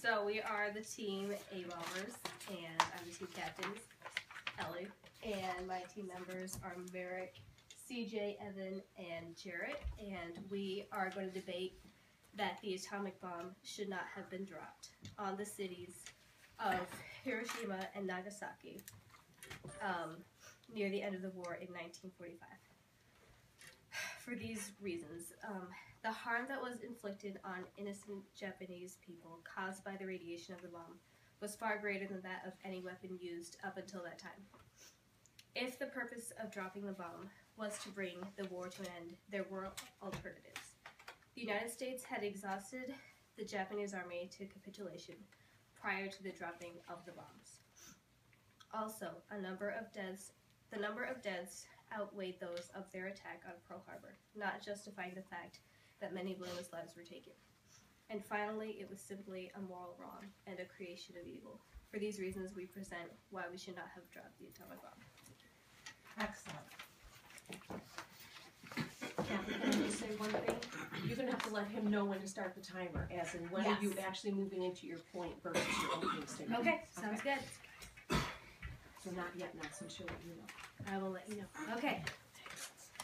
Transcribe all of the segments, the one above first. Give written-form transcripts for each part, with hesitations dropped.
So we are the team A-Bombers, and I'm the team captains, Ellie. And my team members are Merrick, CJ, Evan, and Jarrett. And we are going to debate that the atomic bomb should not have been dropped on the cities of Hiroshima and Nagasaki near the end of the war in 1945. For these reasons, the harm that was inflicted on innocent Japanese people caused by the radiation of the bomb was far greater than that of any weapon used up until that time. If the purpose of dropping the bomb was to bring the war to an end, there were alternatives. The United States had exhausted the Japanese army to capitulation prior to the dropping of the bombs. Also, the number of deaths outweighed those of their attack on Pearl Harbor, not justifying the fact that many blameless lives were taken. And finally, it was simply a moral wrong and a creation of evil. For these reasons, we present why we should not have dropped the atomic bomb. Excellent. Kathy, can I just say one thing? You're going to have to let him know when to start the timer, as in when are you actually moving into your point versus your opening statement. Okay, sounds good. So not yet now, so she'll let you know. I will let you know. Okay.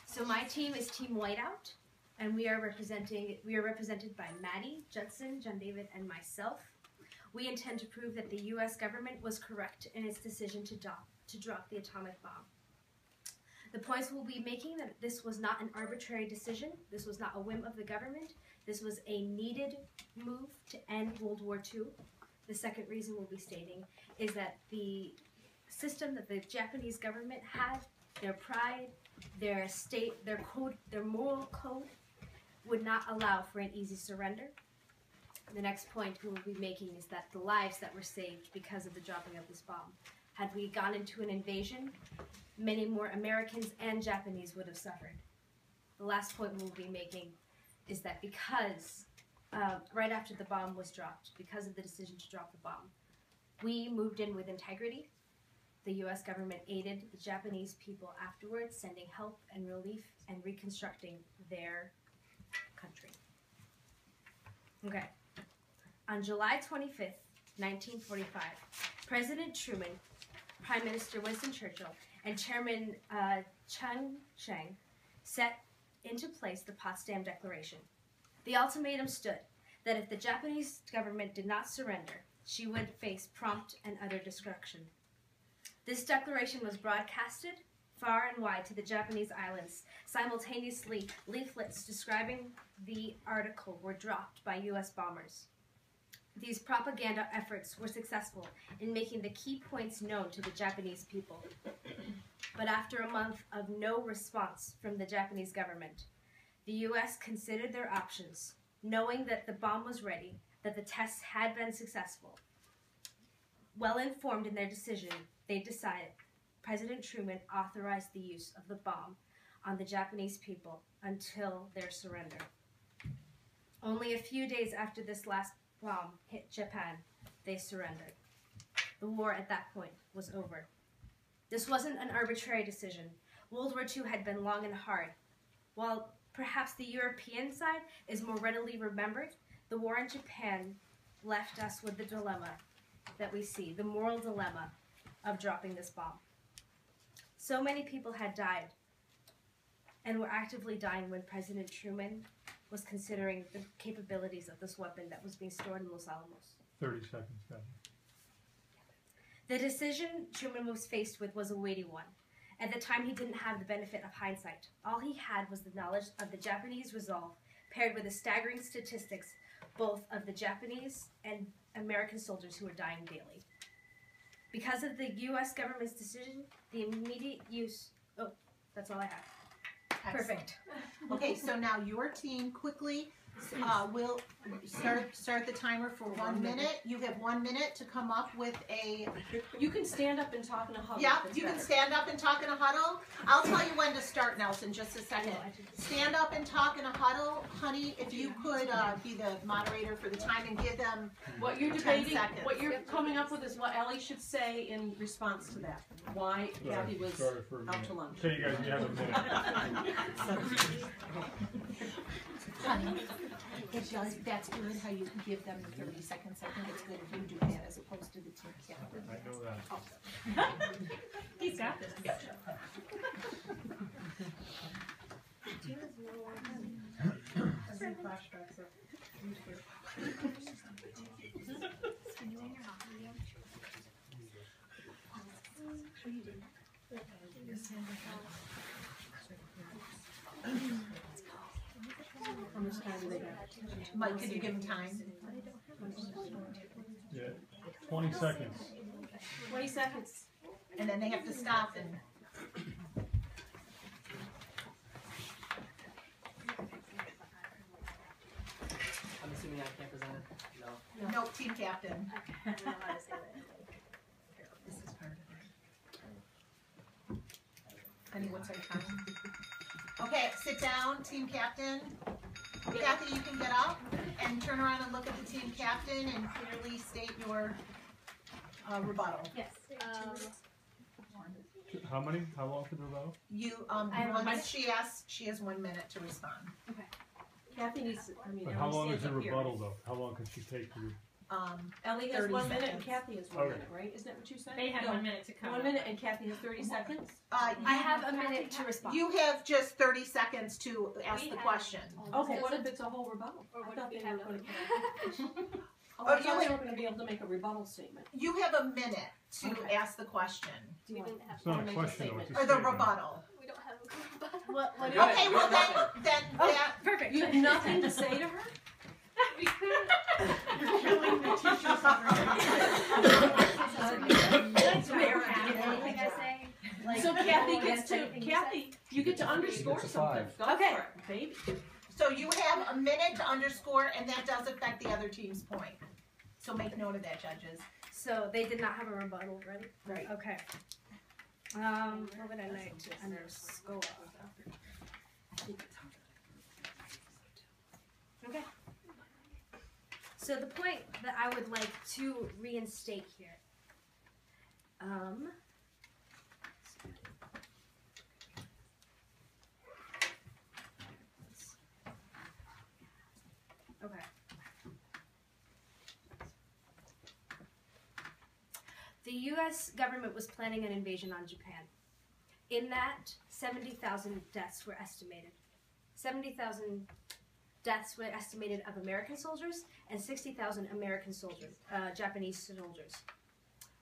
So my team is Team Whiteout, and we are represented by Maddie, Judson, John David, and myself. We intend to prove that the U.S. government was correct in its decision to drop the atomic bomb. The points we'll be making that this was not an arbitrary decision. This was not a whim of the government. This was a needed move to end World War II. The second reason we'll be stating is that the system that the Japanese government had, their pride, their state, their code, their moral code, would not allow for an easy surrender. The next point we will be making is that the lives that were saved because of the dropping of this bomb. Had we gone into an invasion, many more Americans and Japanese would have suffered. The last point we'll be making is that because, right after the bomb was dropped, because of the decision to drop the bomb, we moved in with integrity. The U.S. government aided the Japanese people afterwards, sending help and relief and reconstructing their country. Okay. On July 25th, 1945, President Truman, Prime Minister Winston Churchill, and Chairman Chiang Kai-shek set into place the Potsdam Declaration. The ultimatum stood that if the Japanese government did not surrender, she would face prompt and utter destruction. This declaration was broadcasted far and wide to the Japanese islands. Simultaneously, leaflets describing the article were dropped by U.S. bombers. These propaganda efforts were successful in making the key points known to the Japanese people. But after a month of no response from the Japanese government, the U.S. considered their options, knowing that the bomb was ready, that the tests had been successful. Well informed in their decision, they decided President Truman authorized the use of the bomb on the Japanese people until their surrender. Only a few days after this last bomb hit Japan, they surrendered. The war at that point was over. This wasn't an arbitrary decision. World War II had been long and hard. While perhaps the European side is more readily remembered, the war in Japan left us with the dilemma that we see, the moral dilemma of dropping this bomb. So many people had died and were actively dying when President Truman was considering the capabilities of this weapon that was being stored in Los Alamos. 30 seconds, Kathy. The decision Truman was faced with was a weighty one. At the time, he didn't have the benefit of hindsight. All he had was the knowledge of the Japanese resolve, paired with the staggering statistics both of the Japanese and American soldiers who were dying daily. Because of the U.S. government's decision, the immediate use... Oh, that's all I have. Excellent. Perfect. Okay, so now your team quickly will start the timer for 1 minute. You have 1 minute to come up with a... You can stand up and talk in a huddle. Yeah, you can stand up and talk in a huddle. I'll tell you when to start, Nelson, just a second. Stand up and talk in a huddle. Honey, if you could be the moderator for the time and give them what you're 10 debating, seconds. what you're coming up with is what Ellie should say in response to that. Why Kathy was out to lunch. So you guys, you have a minute. Honey, it does, that's good how you can give them the 30 seconds. I think it's good if you do that as opposed to the team captain. I know that. He's got this. How much time do they got? Mike, could you give him time? Yeah, 20 seconds. 20 seconds. And then they have to stop and. I'm assuming I can't present it? No. Nope, team captain. This is part of it. Honey, what's our time? Okay, sit down, team captain. Kathy, you can get up and turn around and look at the team captain and clearly state your rebuttal. Yes. How many? How long for the rebuttal? You, once she asks, she has 1 minute to respond. Kathy needs to, But how long is the Ellie's up here. rebuttal though? How long can she take to? Ellie has 30 1 minute and seconds. Kathy has 1 Okay. minute, right? Isn't that what you said? They have No. 1 minute to come. 1 minute and Kathy has 30 seconds? I have a minute to respond. You have just 30 seconds to ask the question. Okay, what if it's a whole rebuttal? Or I what thought if they we were have going to. Oh, Oh, I you thought they have- were going to be able to make a rebuttal statement. You have a minute to Okay. ask the question, We didn't have. It's not a Make a question though, it's a or the statement. rebuttal. We don't have a rebuttal. What do Okay, well then Oh, that, perfect. You have nothing to say to her? We could. You're killing the teachers That's fair. Anything I say? Like, So Kathy against gets to, anything you Kathy, you get to underscore gets a something. five. Go Okay. for it, baby. so you have a minute to underscore, and that does affect the other team's point. So make note of that, judges. So they did not have a rebuttal, right? Right. Okay. What would I like to underscore? Okay. So the point that I would like to reinstate here. Okay. The U.S. government was planning an invasion on Japan. In that, 70,000 deaths were estimated. 70,000 deaths were estimated of American soldiers, and 60,000 American soldiers, Japanese soldiers,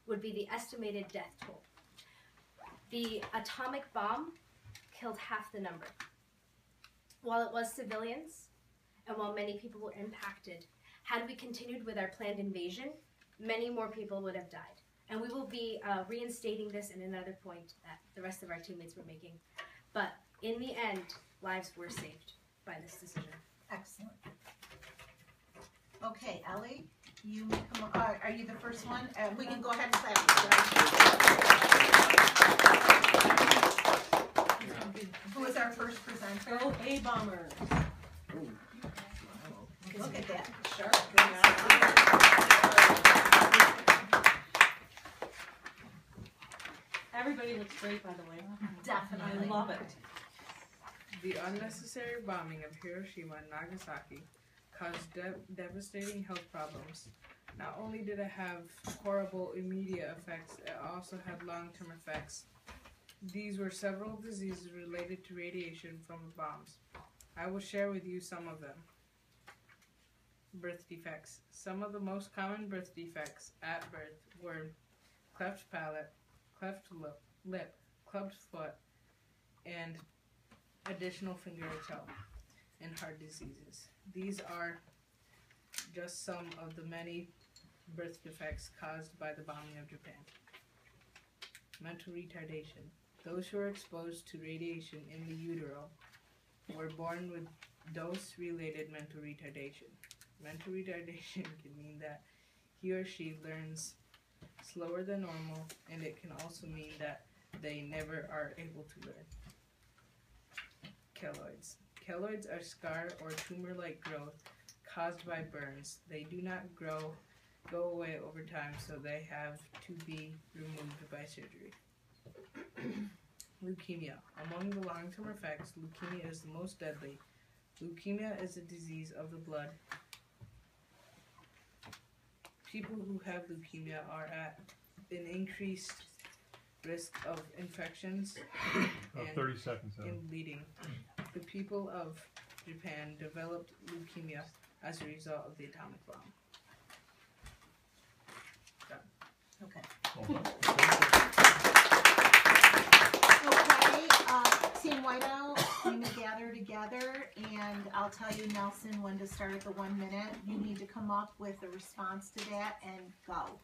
would be the estimated death toll. The atomic bomb killed half the number. While it was civilians, and while many people were impacted, had we continued with our planned invasion, many more people would have died. And we will be reinstating this in another point that the rest of our teammates were making. But in the end, lives were saved by this decision. Excellent. Okay, Ellie, you may come on. Are you the first one? We can go ahead and clap. Who is our first presenter? Go A-Bombers. Look at that. Sure. Everybody looks great, by the way. Definitely. I love it. The unnecessary bombing of Hiroshima and Nagasaki caused devastating health problems. Not only did it have horrible immediate effects, it also had long-term effects. These were several diseases related to radiation from the bombs. I will share with you some of them. Birth defects. Some of the most common birth defects at birth were cleft palate, cleft lip, clubbed foot, and additional finger or toe, and heart diseases. These are just some of the many birth defects caused by the bombing of Japan. Mental retardation. Those who are exposed to radiation in the utero were born with dose-related mental retardation. Mental retardation can mean that he or she learns slower than normal, and it can also mean that they never are able to learn. Keloids. Keloids are scar or tumor-like growth caused by burns. They do not go away over time, so they have to be removed by surgery. Leukemia. Among the long-term effects, leukemia is the most deadly. Leukemia is a disease of the blood. People who have leukemia are at an increased risk of infections and 30 seconds. and bleeding. The people of Japan developed leukemia as a result of the atomic bomb. Okay. Oh, Okay, Team Whiteout, you may gather together, and I'll tell you, Nelson, when to start at the 1 minute. You need to come up with a response to that and go.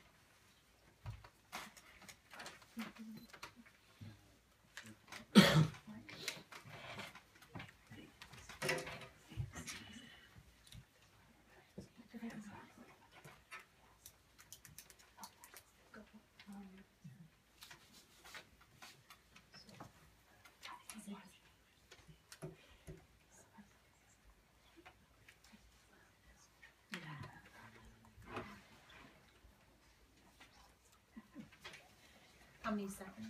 How many seconds?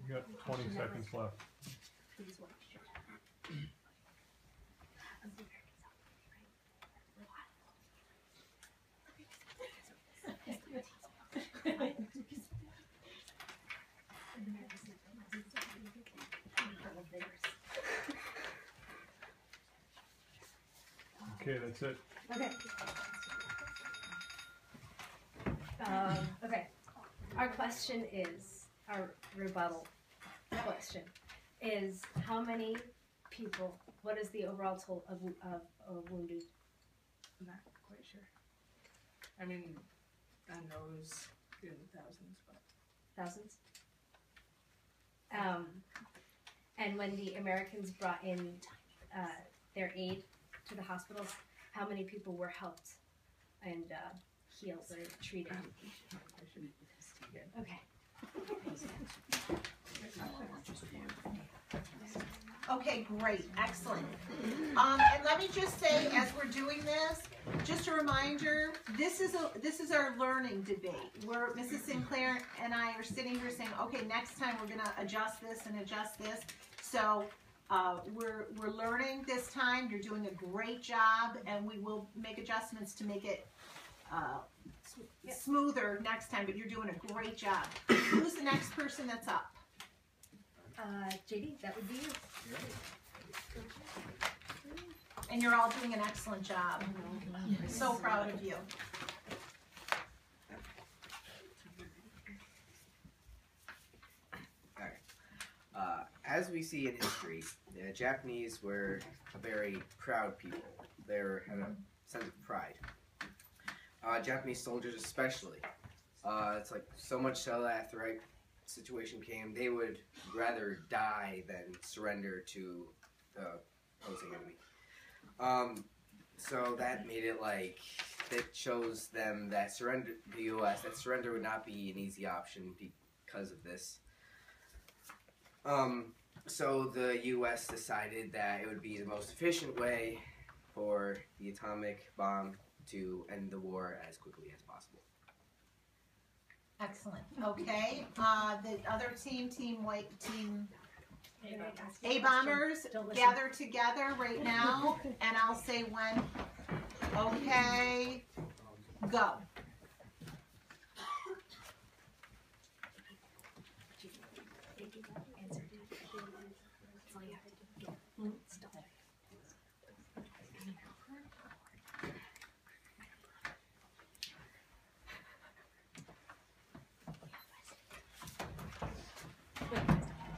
You got 20 seconds left. Okay, that's it. Okay. Okay. Our question is, our rebuttal question is, how many people, what is the overall total of wounded? I'm not quite sure. I mean, I know it was in the thousands, but Thousands? And when the Americans brought in their aid to the hospitals, how many people were helped and healed or treated? Okay. Okay, great, excellent. And let me just say, as we're doing this, just a reminder, this is our learning debate, where Mrs. Sinclair and I are sitting here saying, okay, next time we're gonna adjust this and adjust this. So we're learning this time. You're doing a great job, and we will make adjustments to make it smoother next time, but you're doing a great job. Who's the next person that's up? JD, that would be you. And you're all doing an excellent job. So proud of you. As we see in history, the Japanese were a very proud people. They had a sense of pride. Japanese soldiers especially. It's like so much so that if the right situation came, they would rather die than surrender to the opposing enemy. So that made it like, that shows them that surrender, the U.S., that surrender would not be an easy option because of this. So the U.S. decided that it would be the most efficient way for the atomic bomb to end the war as quickly as possible. Excellent. Okay. The other team, Team A-Bombers, gather together right now, and I'll say when. Okay. Go.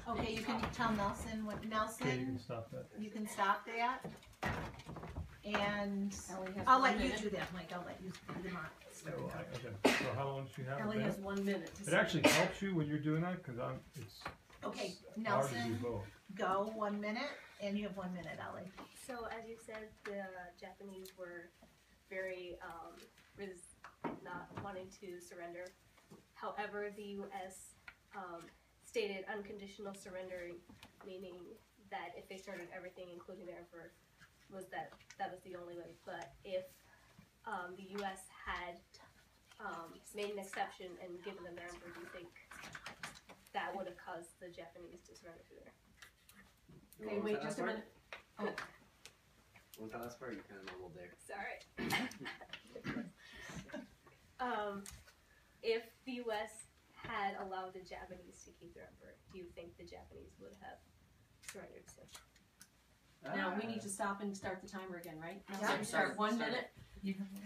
Okay, you can tell Nelson what Okay, you Nelson. can stop that. You can stop that. And Ellie has I'll 1 let you minute. do that, Mike. I'll let you do the mark. Okay, so how long does she have? Ellie has 1 minute to It say. actually helps you when you're doing that because it's Okay, hard to do Nelson, both. go 1 minute, and you have 1 minute, Ellie. So as you said, the Japanese were very not wanting to surrender. However, the U.S. Stated unconditional surrendering, meaning that if they surrendered everything, including their emperor, that was the only way. But if the U.S. had made an exception and given them their emperor, do you think that would have caused the Japanese to surrender to their. Okay, wait just a minute. One last part, you kind of mumbled there. Sorry. If the U.S. had allowed the Japanese to keep their emperor, do you think the Japanese would have surrendered soon? Now we need to stop and start the timer again, right? Now, Yeah. so we start 1 minute.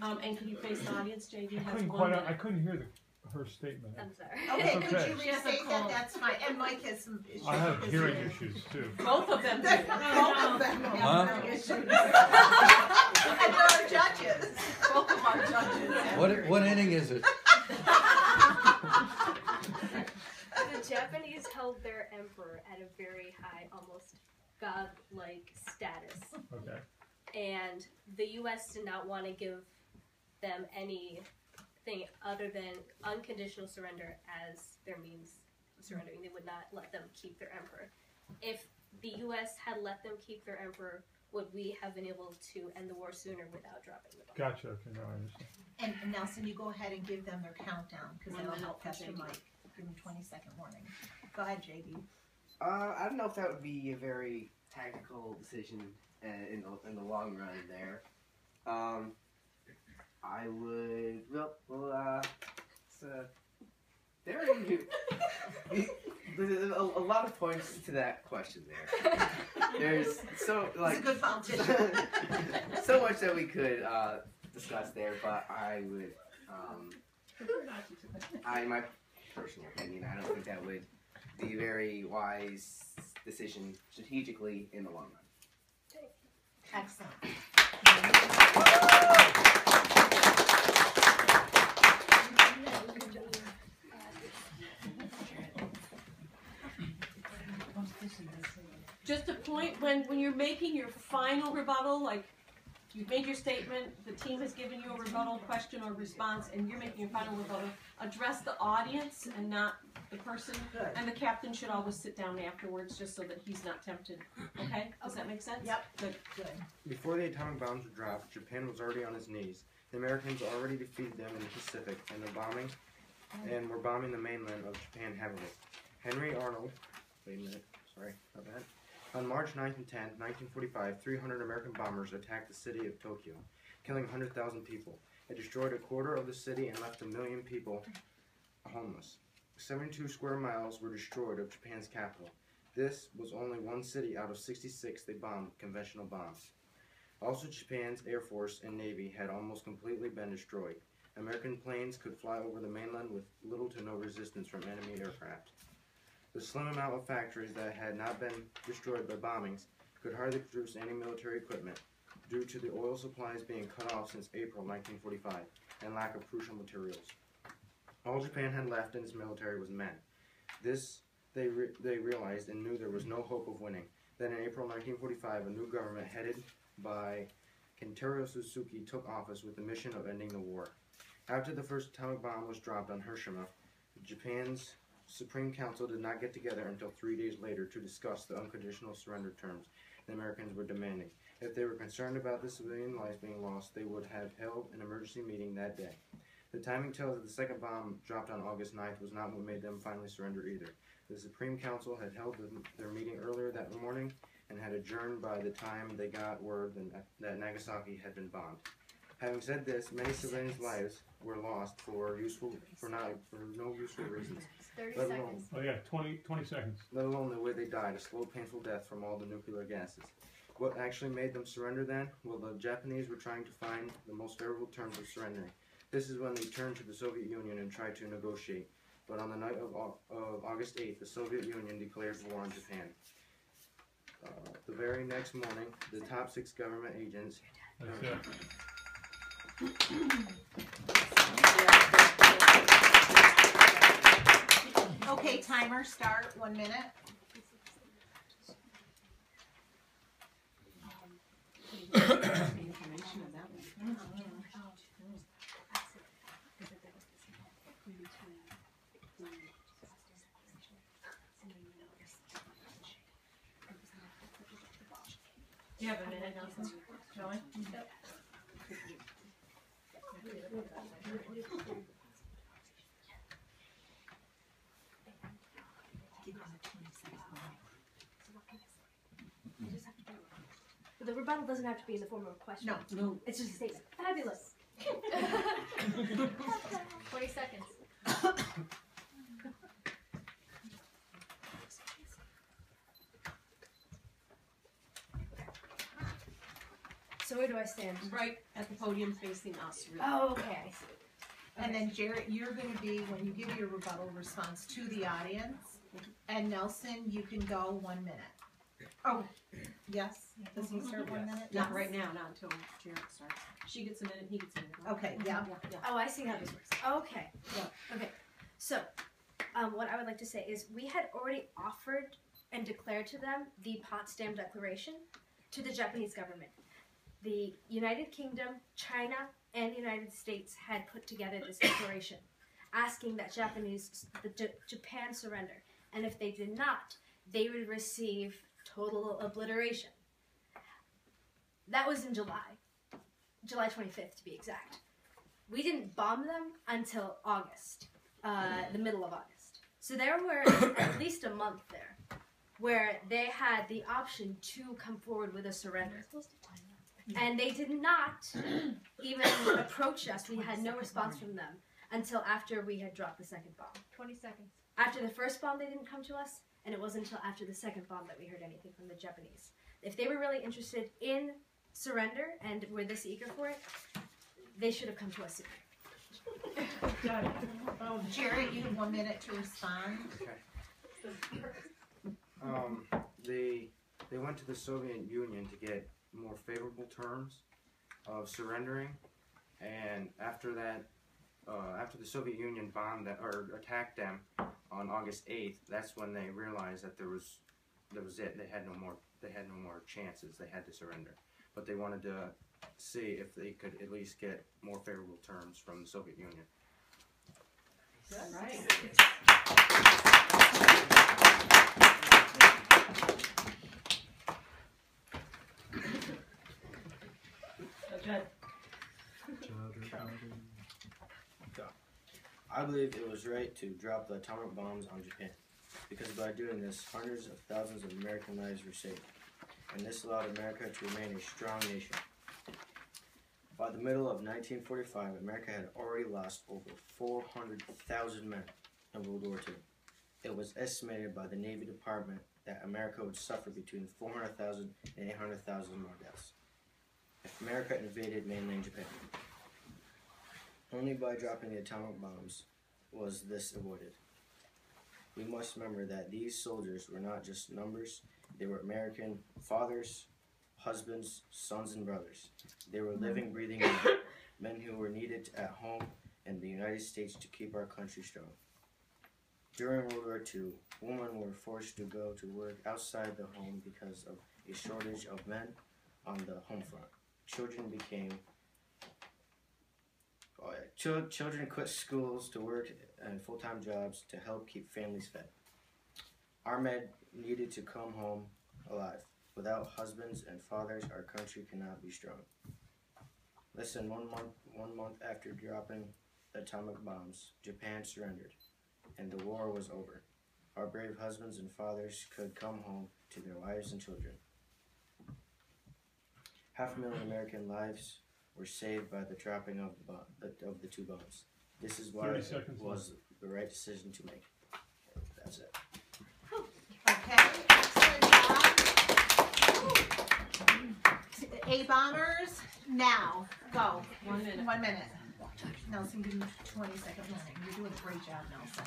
And can you face the audience? JD has 1 I minute. couldn't hear her statement. I'm sorry. Okay, That's could okay. you She has a restate that? cold. That's fine. And Mike has some issues. I have with hearing his issues too. Both of them do. Both of them have Huh? some issues. And there are judges. Both of our judges. What inning is it? The Japanese held their emperor at a very high, almost god-like status. Okay. And the U.S. did not want to give them anything other than unconditional surrender as their means of surrendering. They would not let them keep their emperor. If the U.S. had let them keep their emperor, would we have been able to end the war sooner without dropping the bomb? Gotcha. Okay, now I understand. And Nelson, you go ahead and give them their countdown, because 1 that'll minute help for Pastor JD. Mike. Give him 20-second warning. Go ahead, JD. I don't know if that would be a very tactical decision in the long run there. I would, there's a lot of points to that question there. There's He's a good politician. so much that we could discuss there, but I would, my personal opinion, I don't think that would be a very wise decision strategically in the long run. Excellent. Just a point, when you're making your final rebuttal, like you've made your statement, the team has given you a rebuttal question or response, and you're making your final rebuttal, address the audience and not the person. Good. And the captain should always sit down afterwards just so that he's not tempted. Okay? Does that make sense? Yep. Good. Good. Before the atomic bombs were dropped, Japan was already on its knees. The Americans already defeated them in the Pacific, and were bombing the mainland of Japan heavily. Henry Arnold, wait a minute, sorry about that. On March 9th and 10th, 1945, 300 American bombers attacked the city of Tokyo, killing 100,000 people. It destroyed a quarter of the city and left 1 million people homeless. 72 square miles were destroyed of Japan's capital. This was only one city out of 66 they bombed with conventional bombs. Also, Japan's Air Force and Navy had almost completely been destroyed. American planes could fly over the mainland with little to no resistance from enemy aircraft. The slim amount of factories that had not been destroyed by bombings could hardly produce any military equipment due to the oil supplies being cut off since April 1945 and lack of crucial materials. All Japan had left in its military was men. This they realized and knew there was no hope of winning. Then in April 1945, a new government headed by Kentaro Suzuki took office with the mission of ending the war. After the first atomic bomb was dropped on Hiroshima, Japan's Supreme Council did not get together until 3 days later to discuss the unconditional surrender terms the Americans were demanding. If they were concerned about the civilian lives being lost, they would have held an emergency meeting that day. The timing tells that the second bomb dropped on August 9th was not what made them finally surrender either. The Supreme Council had held their meeting earlier that morning and had adjourned by the time they got word that Nagasaki had been bombed. Having said this, many civilians' lives were lost for no useful reasons. 30 Let alone, seconds. Oh yeah, 20 seconds. let alone the way they died, a slow, painful death from all the nuclear gases. What actually made them surrender then? Well, the Japanese were trying to find the most favorable terms of surrendering. This is when they turned to the Soviet Union and tried to negotiate. But on the night of August 8th, the Soviet Union declared war on Japan. The very next morning, the top 6 government agents... That's it. Okay, timer, start, 1 minute. Do you have a minute, Nelson? Shelley? rebuttal doesn't have to be in the form of a question. No. It's just a statement. Fabulous. 20 seconds. So where do I stand? Right at the podium facing us. Really. Oh, okay, I see. And then Jarrett, you're gonna be, when you give your rebuttal response to the audience, and Nelson, you can go 1 minute. Oh, yes? Does he start 1 minute? Not Yes. right now, not until Jared starts. She gets a minute, he gets a minute. Okay, yeah. Yeah. Oh, I see how this works. Okay. Yeah. Okay. So, what I would like to say is we had already offered and declared to them the Potsdam Declaration to the Japanese government. The United Kingdom, China, and the United States had put together this declaration asking that Japan surrender. And if they did not, they would receive total obliteration. That was in July 25th to be exact. We didn't bomb them until August, the middle of August. So there were at least a month there where they had the option to come forward with a surrender. And they did not even approach us. We had no response from them until after we had dropped the second bomb. 20 seconds. After the first bomb, they didn't come to us, and it wasn't until after the second bomb that we heard anything from the Japanese. If they were really interested in surrender and were this eager for it, they should have come to us sooner. Jarrett, you have 1 minute to respond. They went to the Soviet Union to get more favorable terms of surrendering, and after that, after the Soviet Union bombed that, or attacked them on August 8th, that's when they realized that that was it. They had no more chances. They had to surrender, but they wanted to see if they could at least get more favorable terms from the Soviet Union. Right. Good. I believe it was right to drop the atomic bombs on Japan, because by doing this, hundreds of thousands of American lives were saved, and this allowed America to remain a strong nation. By the middle of 1945, America had already lost over 400,000 men in World War II. It was estimated by the Navy Department that America would suffer between 400,000 and 800,000 more deaths if America invaded mainland Japan. Only by dropping the atomic bombs was this avoided. We must remember that these soldiers were not just numbers, they were American fathers, husbands, sons, and brothers. They were living, breathing men who were needed at home in the United States to keep our country strong. During World War II, women were forced to go to work outside the home because of a shortage of men on the home front. Children quit schools to work and full-time jobs to help keep families fed. Our men needed to come home alive. Without husbands and fathers, our country cannot be strong. Less than 1 month after dropping the atomic bombs, Japan surrendered, and the war was over. Our brave husbands and fathers could come home to their wives and children. 500,000 American lives were saved by the dropping of the two bombs. This is why 30 it seconds was the right decision to make. That's it. Okay, excellent job. A-bombers, now, go. 1 minute. 1 minute. Nelson, give me 20 seconds. You're doing a great job, Nelson.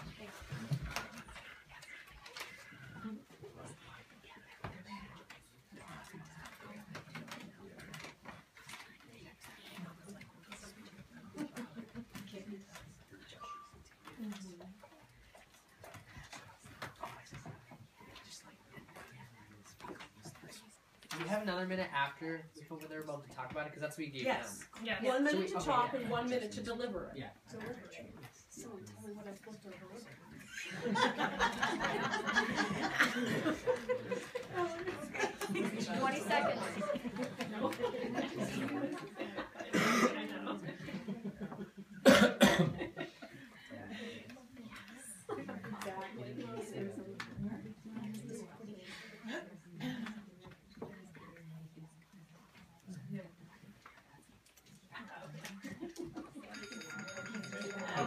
Do we have another minute after when they're about to talk about it? Because that's what we gave Yes. them. Yeah. 1 minute to Okay, talk yeah. and 1 minute to deliver it. Yeah. Someone tell me what I'm supposed to deliver. 20 seconds.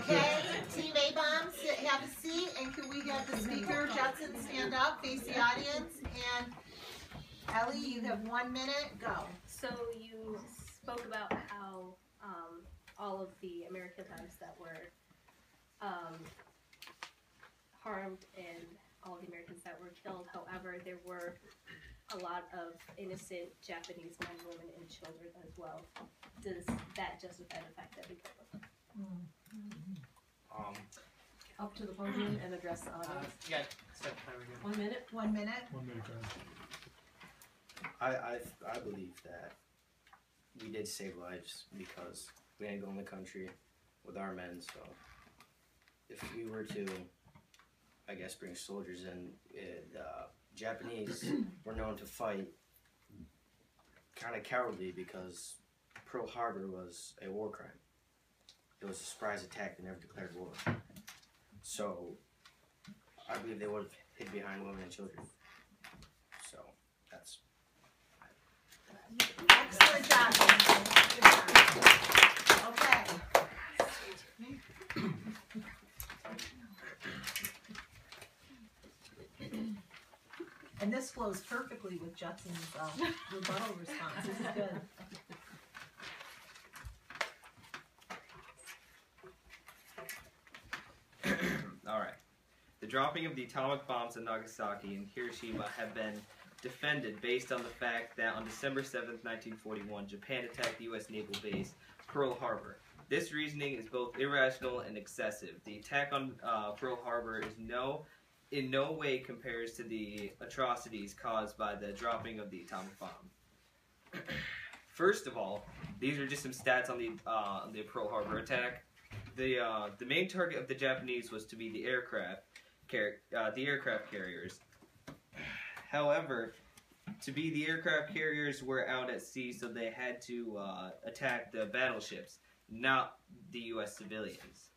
Okay, Team A-Bomb, have a seat, and can we have the speaker, Judson, stand up, face the audience, and Ellie, you have 1 minute, go. So you spoke about how all of the American lives that were harmed and all the Americans that were killed. However, there were a lot of innocent Japanese men, women, and children as well. Does that justify the fact that we killed them? Up to the podium and address the audience. Yeah, set the timer again. 1 minute. 1 minute. 1 minute, guys. I believe that we did save lives because we didn't go in the country with our men. So if we were to, I guess, bring soldiers in, Japanese were known to fight kind of cowardly because Pearl Harbor was a war crime. It was a surprise attack. They never declared war. So I believe they would have hid behind women and children. So that's. Excellent job. Okay. And this flows perfectly with Judson's rebuttal response. This is good. Alright. The dropping of the atomic bombs in Nagasaki and Hiroshima have been defended based on the fact that on December 7th, 1941, Japan attacked the U.S. naval base, Pearl Harbor. This reasoning is both irrational and excessive. The attack on Pearl Harbor is in no way compares to the atrocities caused by the dropping of the atomic bomb. First of all, these are just some stats on the Pearl Harbor attack. The main target of the Japanese was to be the aircraft carriers. However, to be the aircraft carriers were out at sea, so they had to attack the battleships, not the U.S. civilians.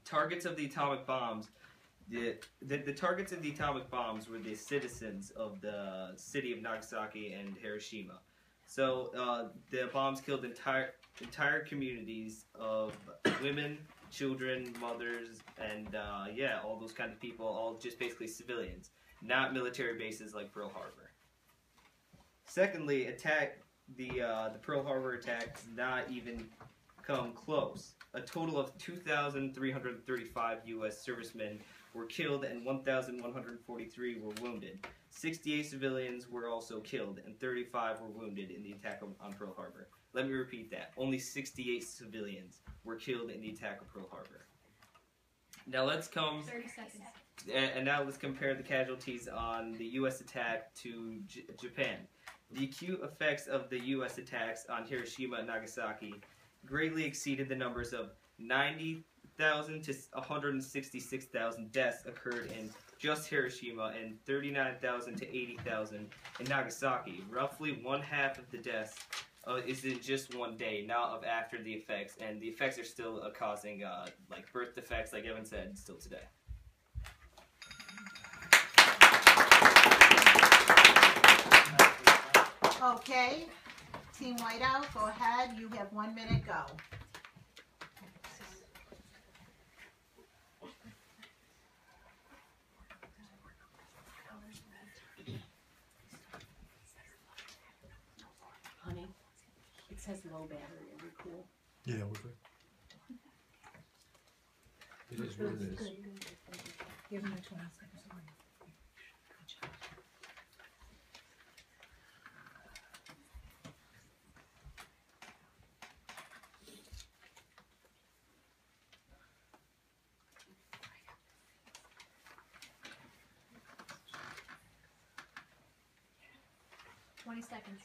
Targets of the atomic bombs. The targets of the atomic bombs were the citizens of the city of Nagasaki and Hiroshima. So the bombs killed entire communities of women, children, mothers, and all those kind of people, all just basically civilians, not military bases like Pearl Harbor. Secondly, the Pearl Harbor attack does not even come close. A total of 2,335 U.S. servicemen were killed and 1,143 were wounded. 68 civilians were also killed and 35 were wounded in the attack on Pearl Harbor. Let me repeat that. Only 68 civilians were killed in the attack of Pearl Harbor. Now let's 30 seconds. And now let's compare the casualties on the U.S. attack to Japan. The acute effects of the U.S. attacks on Hiroshima and Nagasaki greatly exceeded the numbers of 90,000 to 166,000 deaths occurred in just Hiroshima and 39,000 to 80,000 in Nagasaki. Roughly one half of the deaths is in just one day, not of after the effects, and the effects are still causing like birth defects, like Evan said, still today. Okay, Team Whiteout, go ahead. You have 1 minute, go. Honey, it says low battery. Are we cool? Yeah, we're good. It is what it is. Give him a 20 seconds. Seconds.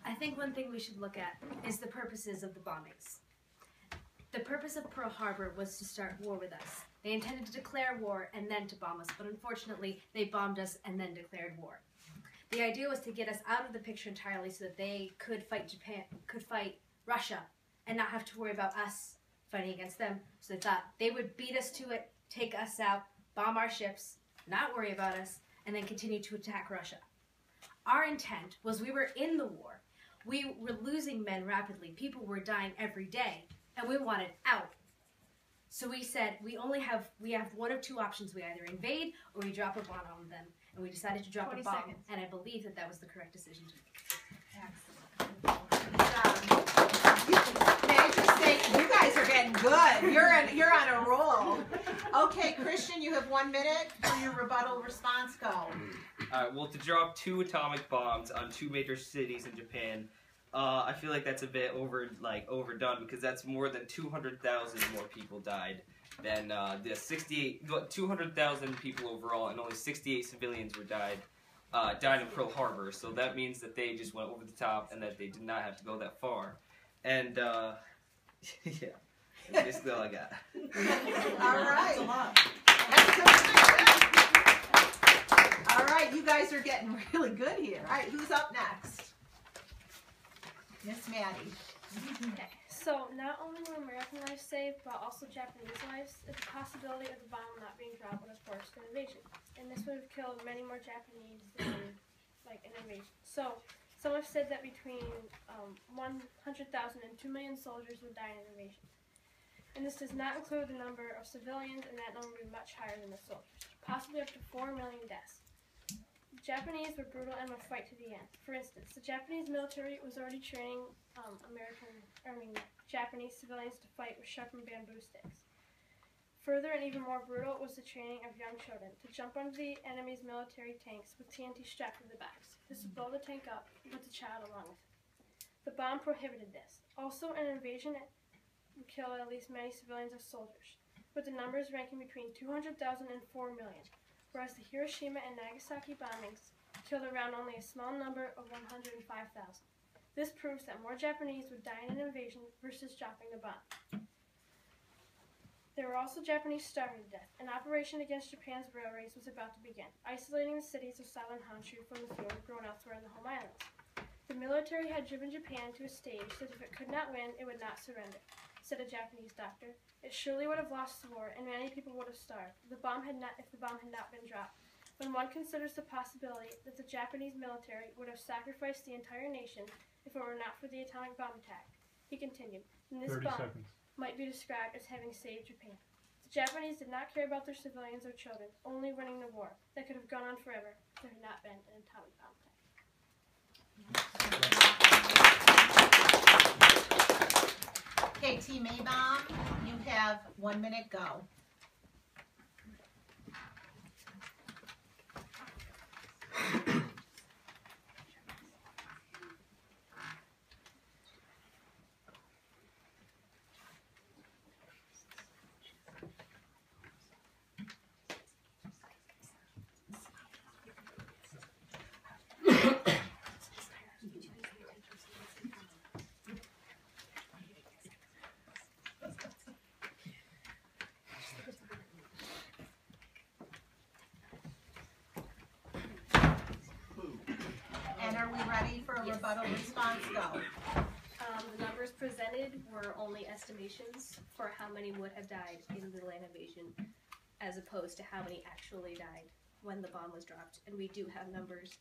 I think one thing we should look at is the purposes of the bombings. The purpose of Pearl Harbor was to start war with us. They intended to declare war and then to bomb us, but unfortunately, they bombed us and then declared war. The idea was to get us out of the picture entirely so that they could fight Russia, and not have to worry about us fighting against them. So they thought they would beat us to it, take us out, bomb our ships, not worry about us, and then continue to attack Russia. Our intent was we were in the war. We were losing men rapidly. People were dying every day, and we wanted out. So we said we have one of two options. We either invade or we drop a bomb on them. And we decided to drop a bomb, and I believe that was the correct decision to make. May I just say, you guys are getting good. You're on a roll. Okay, Christian, you have 1 minute for your rebuttal response. Go. Well, to drop 2 atomic bombs on 2 major cities in Japan, I feel like that's a bit overdone, because that's more than 200,000 more people died than the 200,000 people overall, and only 68 civilians died in Pearl Harbor. So that means that they just went over the top, and that they did not have to go that far. And yeah, that's basically all I got. All right. All right, you guys are getting really good here. All right, who's up next? Miss Maddie. Okay, so not only were American lives saved, but also Japanese lives. The possibility of the bomb not being dropped would have forced an invasion, and this would have killed many more Japanese than an invasion. So some have said that between 100,000 and 2 million soldiers would die in an invasion. And this does not include the number of civilians, and that number would be much higher than the soldiers, possibly up to 4 million deaths. The Japanese were brutal and would fight to the end. For instance, the Japanese military was already training Japanese civilians to fight with sharpened bamboo sticks. Further and even more brutal was the training of young children to jump onto the enemy's military tanks with TNT strapped to their backs. This would blow the tank up with the child along with it. The bomb prohibited this. Also, an invasion would kill at least many civilians as soldiers, with the numbers ranking between 200,000 and 4 million, whereas the Hiroshima and Nagasaki bombings killed around only a small number of 105,000. This proves that more Japanese would die in an invasion versus dropping the bomb. There were also Japanese starving to death. An operation against Japan's railways was about to begin, isolating the cities of southern Honshu from the field grown elsewhere in the home islands. The military had driven Japan to a stage that if it could not win, it would not surrender, said a Japanese doctor. It surely would have lost the war, and many people would have starved if the bomb had not been dropped. When one considers the possibility that the Japanese military would have sacrificed the entire nation if it were not for the atomic bomb attack, he continued, and this bomb might be described as having saved Japan. The Japanese did not care about their civilians or children, only winning the war that could have gone on forever if there had not been an atomic bomb attack. Okay, Team A-Bomb, you have 1 minute, go. And are we ready for a rebuttal response? Go. The numbers presented were only estimations for how many would have died in the land invasion, as opposed to how many actually died when the bomb was dropped. And we do have numbers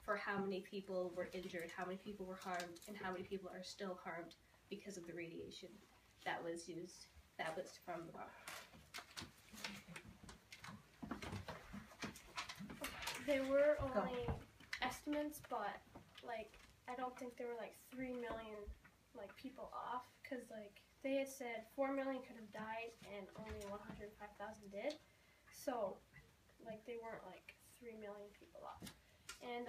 for how many people were injured, how many people were harmed, and how many people are still harmed because of the radiation that was used, that was from the bomb. They were only estimates, but I don't think there were 3 million people off, because they had said 4 million could have died and only 105,000 did, so they weren't 3 million people off. And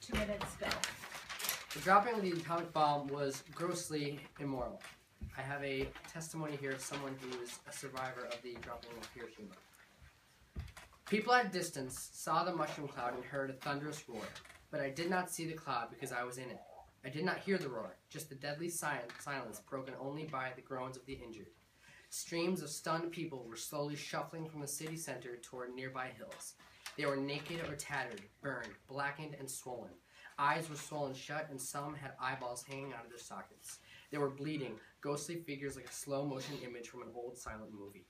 Two minutes, go. The dropping of the atomic bomb was grossly immoral. I have a testimony here of someone who is a survivor of the dropping of Hiroshima. People at a distance saw the mushroom cloud and heard a thunderous roar, but I did not see the cloud because I was in it. I did not hear the roar, just the deadly silence broken only by the groans of the injured. Streams of stunned people were slowly shuffling from the city center toward nearby hills. They were naked or tattered, burned, blackened, and swollen. Eyes were swollen shut, and some had eyeballs hanging out of their sockets. They were bleeding, ghostly figures like a slow-motion image from an old silent movie.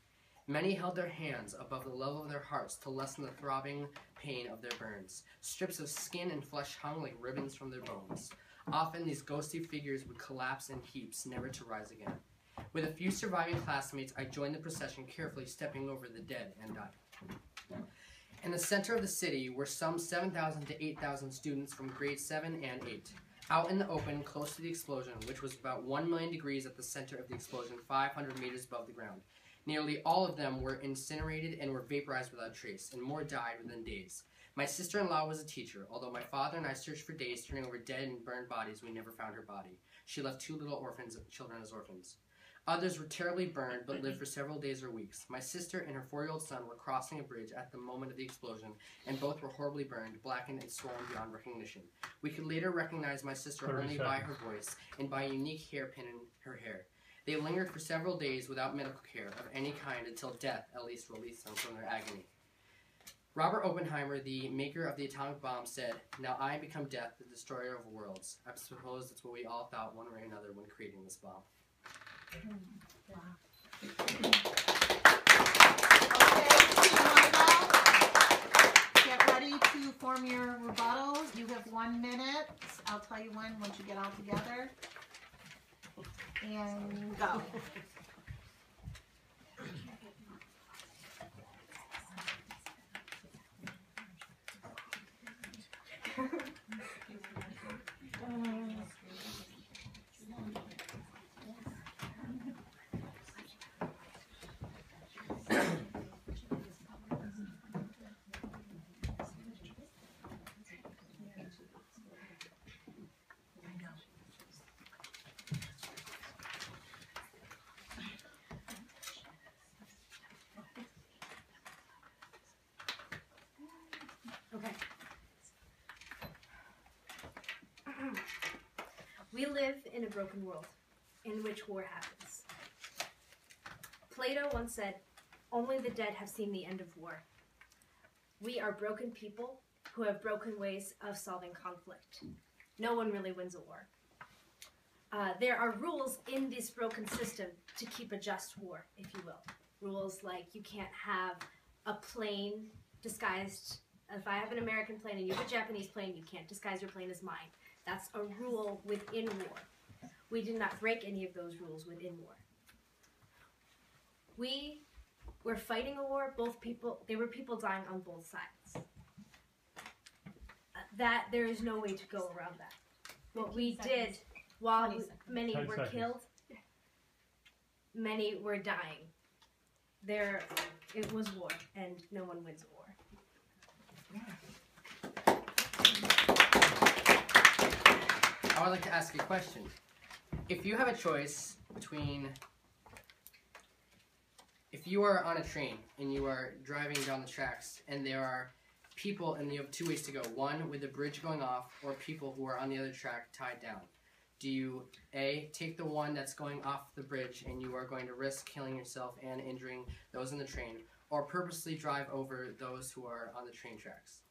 Many held their hands above the level of their hearts to lessen the throbbing pain of their burns. Strips of skin and flesh hung like ribbons from their bones. Often these ghostly figures would collapse in heaps, never to rise again. With a few surviving classmates, I joined the procession, carefully stepping over the dead and dying. In the center of the city were some 7,000 to 8,000 students from grades 7 and 8. Out in the open, close to the explosion, which was about 1 million degrees at the center of the explosion, 500 meters above the ground. Nearly all of them were incinerated and were vaporized without trace, and more died within days. My sister-in-law was a teacher. Although my father and I searched for days, turning over dead and burned bodies, we never found her body. She left 2 little children as orphans. Others were terribly burned, but lived for several days or weeks. My sister and her 4-year-old son were crossing a bridge at the moment of the explosion, and both were horribly burned, blackened, and swollen beyond recognition. We could later recognize my sister only by her voice and by a unique hairpin in her hair. They lingered for several days without medical care of any kind until death at least released them from their agony. Robert Oppenheimer, the maker of the atomic bomb, said, "Now I become death, the destroyer of worlds." I suppose that's what we all thought one way or another when creating this bomb. Wow. Okay, get ready to form your rebuttal. You have 1 minute. I'll tell you when once you get all together. And go. Okay. We live in a broken world in which war happens. Plato once said, "Only the dead have seen the end of war." We are broken people who have broken ways of solving conflict. No one really wins a war. There are rules in this broken system to keep a just war, if you will. Rules like you can't have a plane disguised. If I have an American plane and you have a Japanese plane, you can't disguise your plane as mine. That's a rule within war. We did not break any of those rules within war. We were fighting a war. There were people dying on both sides. That there is no way to go around that. What we did, while many were killed, many were dying. It was war, and no one wins a war. I would like to ask you a question. If you have a choice between, if you are on a train and you are driving down the tracks and there are people and you have 2 ways to go, one with the bridge going off or people who are on the other track tied down, do you A, take the one that's going off the bridge and you are going to risk killing yourself and injuring those in the train, or purposely drive over those who are on the train tracks?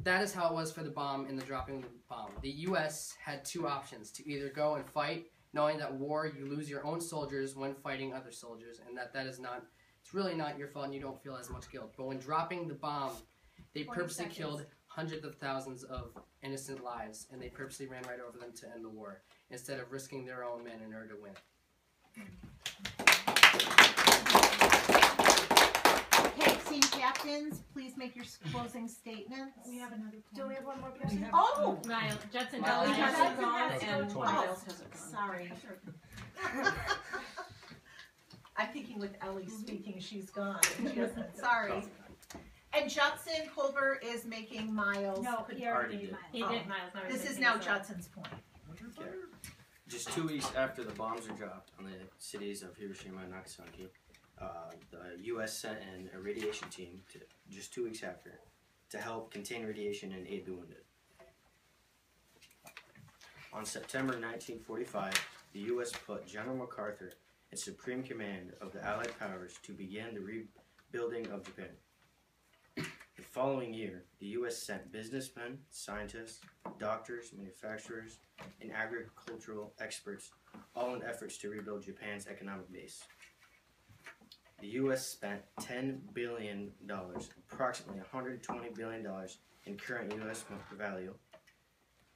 That is how it was for the bomb and the dropping of the bomb. The U.S. had 2 options: to either go and fight, knowing that war, you lose your own soldiers when fighting other soldiers, and that is not, it's really not your fault and you don't feel as much guilt. But when dropping the bomb, they purposely killed hundreds of thousands of innocent lives, and they purposely ran right over them to end the war, instead of risking their own men in order to win. Okay, team captains, please make your closing statements. We have another. Do we have one more person? Oh! Niall, Judson Niall hasn't Judson gone, has to and go Niles twice. hasn't gone. Sorry. I'm thinking with Ellie speaking, she's gone. She doesn't. Sorry. And Judson Culver is making Miles. No, he already did Miles. He did Miles. Now he's This is making now his own. Judson's point. Just 2 weeks after the bombs were dropped on the cities of Hiroshima and Nagasaki, the U.S. sent in a radiation team just 2 weeks after to help contain radiation and aid the wounded. On September 1945, the U.S. put General MacArthur in supreme command of the Allied powers to begin the rebuilding of Japan. The following year, the U.S. sent businessmen, scientists, doctors, manufacturers, and agricultural experts, all in efforts to rebuild Japan's economic base. The U.S. spent $10 billion, approximately $120 billion in current U.S. value,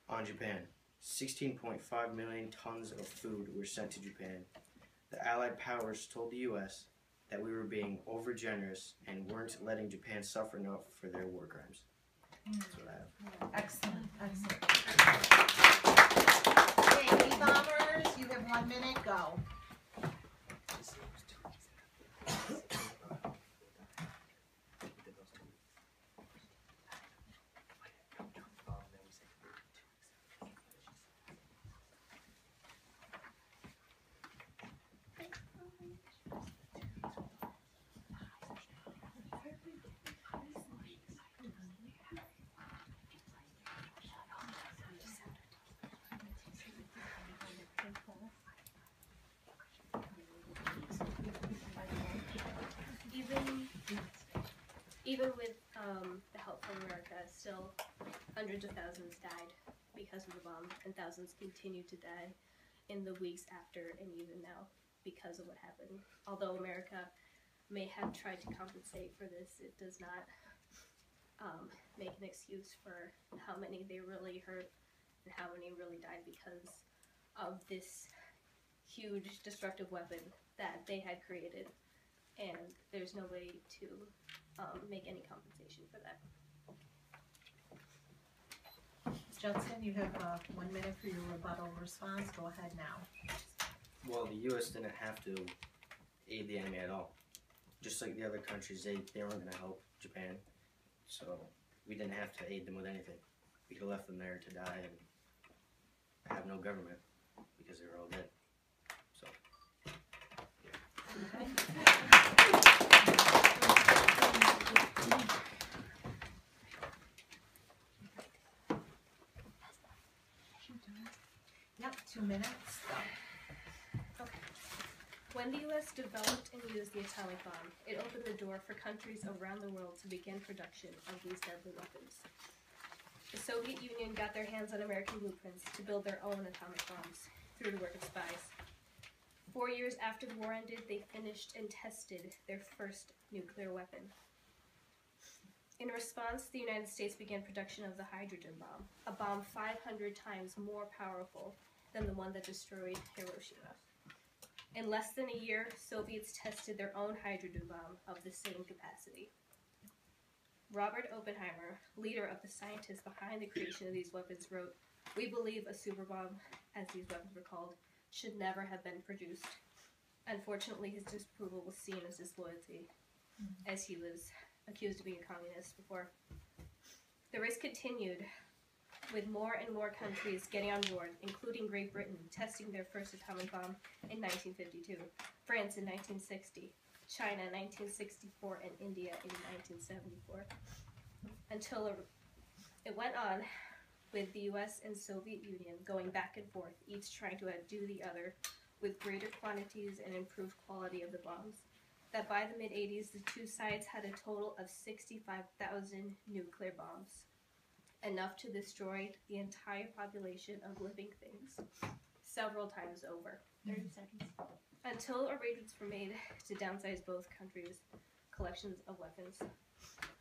on Japan. 16.5 million tons of food were sent to Japan. The Allied powers told the U.S. that we were being overgenerous and weren't letting Japan suffer enough for their war crimes. That's what I have. Excellent, excellent. Okay, B-bombers, you have 1 minute, go. Even with the help from America, still hundreds of thousands died because of the bomb, and thousands continue to die in the weeks after and even now because of what happened. Although America may have tried to compensate for this, it does not make an excuse for how many they really hurt and how many really died because of this huge destructive weapon that they had created, and there's no way to make any compensation for that. Judson, you have 1 minute for your rebuttal response. Go ahead now. Well, the U.S. didn't have to aid the enemy at all. Just like the other countries, they weren't going to help Japan. So we didn't have to aid them with anything. We could have left them there to die and have no government because they were all dead. So. Yep, 2 minutes. Go. Okay. When the U.S. developed and used the atomic bomb, it opened the door for countries around the world to begin production of these deadly weapons. The Soviet Union got their hands on American blueprints to build their own atomic bombs through the work of spies. 4 years after the war ended, they finished and tested their first nuclear weapon. In response, the United States began production of the hydrogen bomb, a bomb 500 times more powerful than the one that destroyed Hiroshima. In less than a year, Soviets tested their own hydrogen bomb of the same capacity. Robert Oppenheimer, leader of the scientists behind the creation of these weapons, wrote, "We believe a super bomb, as these weapons were called, should never have been produced." Unfortunately, his disapproval was seen as disloyalty, as he was accused of being a communist before. The race continued, with more and more countries getting on board, including Great Britain testing their first atomic bomb in 1952, France in 1960, China in 1964, and India in 1974. Until it went on with the US and Soviet Union going back and forth, each trying to outdo the other with greater quantities and improved quality of the bombs, that by the mid-80s, the two sides had a total of 65,000 nuclear bombs, enough to destroy the entire population of living things several times over. 30 seconds. Until arrangements were made to downsize both countries' collections of weapons,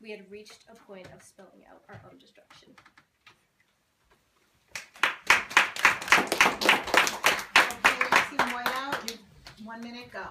we had reached a point of spelling out our own destruction. Okay, Team Whiteout, 1 minute, go.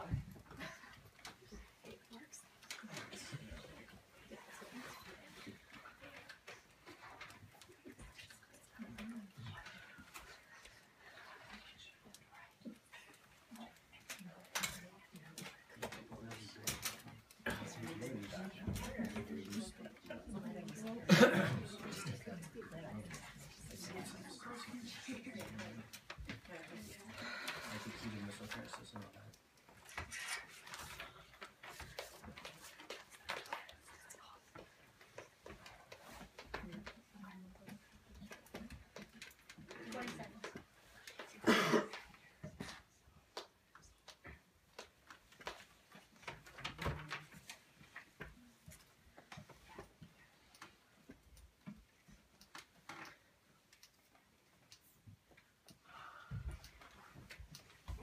20 seconds.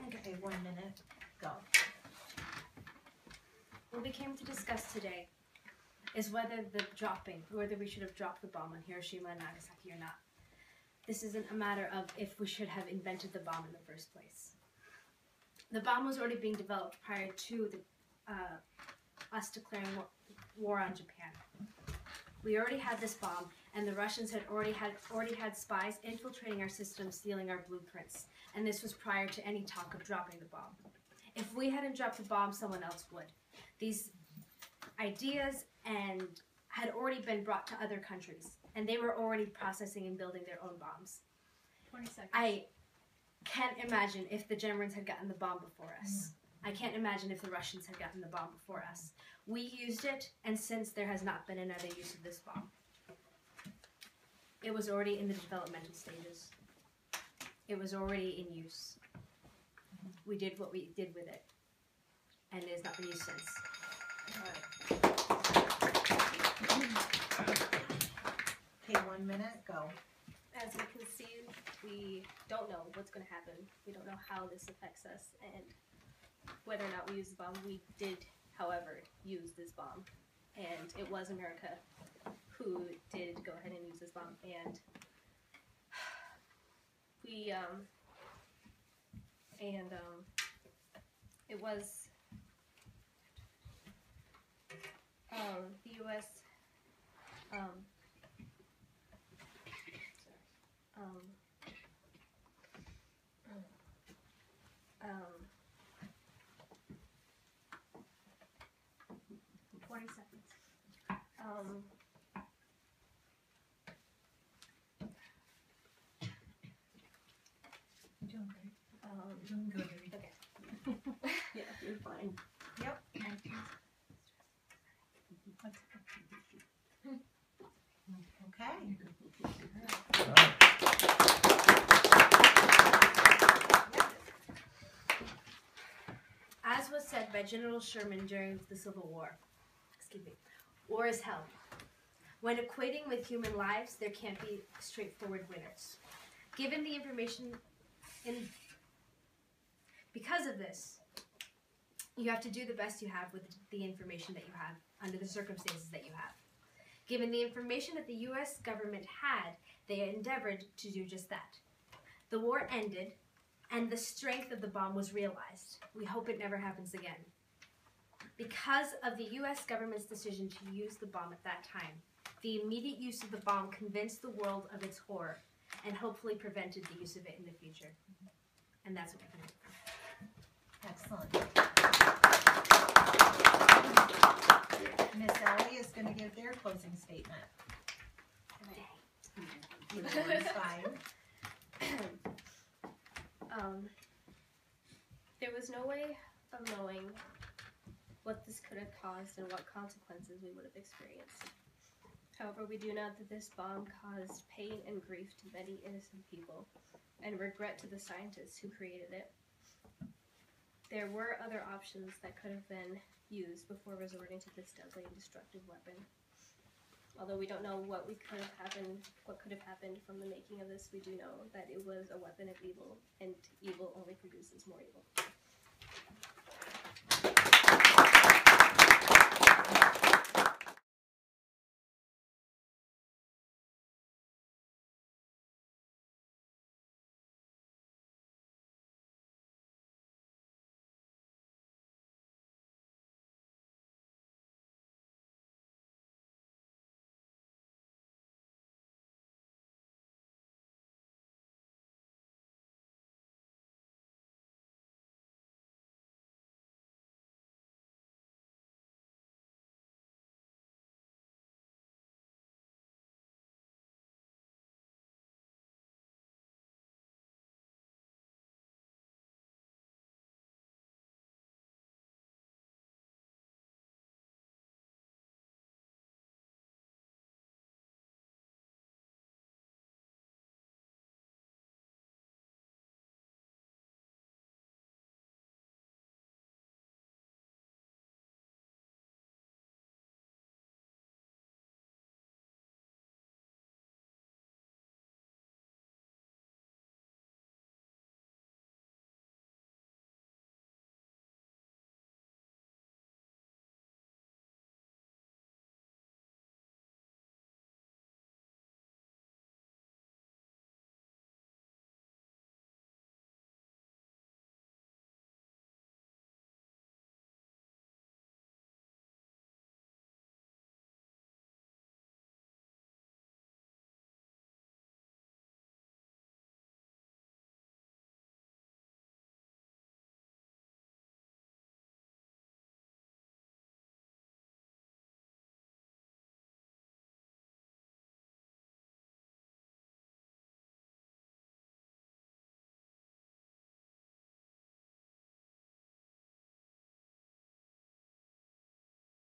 Okay, 1 minute. Go. What we came to discuss today is whether we should have dropped the bomb on Hiroshima and Nagasaki or not. This isn't a matter of if we should have invented the bomb in the first place. The bomb was already being developed prior to us declaring war on Japan. We already had this bomb, and the Russians had already had spies infiltrating our system, stealing our blueprints. And this was prior to any talk of dropping the bomb. If we hadn't dropped the bomb, someone else would. These ideas had already been brought to other countries, and they were already processing and building their own bombs. 20 seconds. I can't imagine if the Germans had gotten the bomb before us. I can't imagine if the Russians had gotten the bomb before us. We used it, and since there has not been another use of this bomb. It was already in the developmental stages. It was already in use. We did what we did with it, and it has not been used since. Okay, 1 minute. Go. As we can see, we don't know what's going to happen. We don't know how this affects us, and whether or not we use the bomb. We did, however, use this bomb, and it was America who did go ahead and use this bomb, and it was the U.S. You're doing great. You're doing good. Okay. Yeah, you're fine. Yep. Okay. As was said by General Sherman during the Civil War, war is hell. When equating with human lives, there can't be straightforward winners. Given the information because of this, you have to do the best you have with the information that you have under the circumstances that you have. Given the information that the U.S. government had, they endeavored to do just that. The war ended, and the strength of the bomb was realized. We hope it never happens again. Because of the U.S. government's decision to use the bomb at that time, the immediate use of the bomb convinced the world of its horror and hopefully prevented the use of it in the future. And that's what we can do. Excellent. Miss Ellie is going to give their closing statement. It's fine. There was no way of knowing what this could have caused and what consequences we would have experienced. However, we do know that this bomb caused pain and grief to many innocent people, and regret to the scientists who created it. There were other options that could have been used before resorting to this deadly and destructive weapon. Although we don't know what could have happened from the making of this, we do know that it was a weapon of evil, and evil only produces more evil.